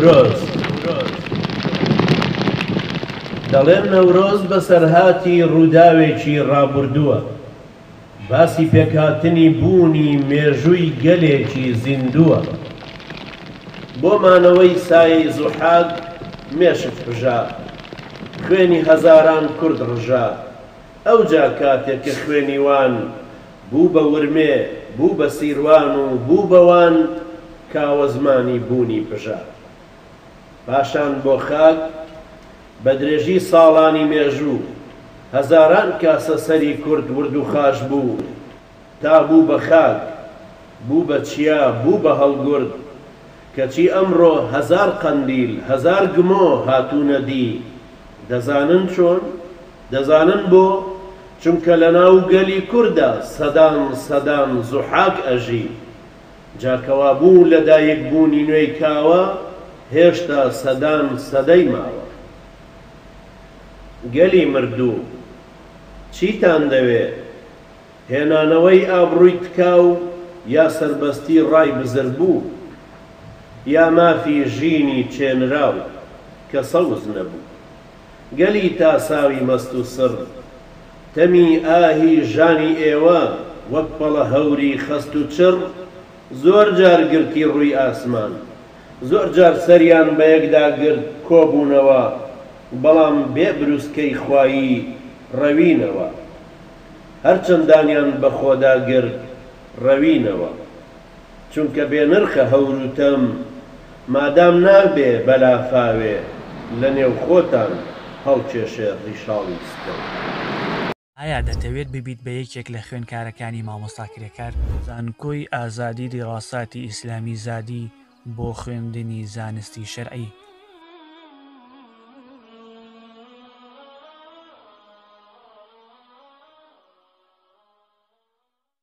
نەورۆز دەڵێن نەورۆز بەسەرهاتی ڕووداوێکی ڕابردووە، باسی پێکهاتنی بوونی مێژووی گەلێکی زیندووە. بۆمانەوەی سایەی زوحاک مێشت بژا، خوێنی هەزاران کورد ڕژا. ئەوجا کاتێک کە خوێنی وان بوو بە ورمێ، بوو بە سیروان و بوو بەوان کاوە زمانی بوونی پژا. پاشان بۆ خاک بە درێژی ساڵانی مێژوو هەزاران کاسە سەری کورد ورد و خاش بوو، تا بوو بە خاک، بوو بە چیا، بوو بە هەڵگورد. کەچی ئەمڕۆ هەزار قەندیل هەزار گمۆ هاتوونە دی. دەزانن چۆن؟ دەزانن بۆ؟ چونکە لە ناو گەلی کووردا سەدان سەدان زوحاک ئەژی. جاکەوا بوو لەدایک بوونی نوێی کاوە، هێشتا سەدان سەدەی ماوە. گەلی مردوو چیتان دەوێ؟ هێنانەوەی ئابڕووی تکاو، یا سەربەستی ڕای بزر بوو، یا مافی ژینی چێنراو کە سەوز نەبوو. گەلی تاساوی مەست و سڕ، تەمی ئاهی ژانی ئێوە وەک پەڵە هەوری خەست و چڕ. زۆر جار گرتی ڕووی ئاسمان، زۆر جار سەریان بە یەکدا گرت کۆبوونەوە، بەڵام بێ بروسکەی خوایی ڕەوینەوە. هەرچەندانیان بە خۆدا گرت ڕەوینەوە، چونکە بێنرخە هەور و تەم، مادام نابێ بەلافاوێ لە نێو خۆتان هەڵکێشێ ڕیشاڵی ستەم. ئایا دەتەوێت ببیت بە یەکێک لە خوێندکارەکانی مامۆستا کرێکار؟ زانکۆی ئازادی دیڕاساتی ئیسلامی زادی بۆ خوێندنی زانستی شەرعی.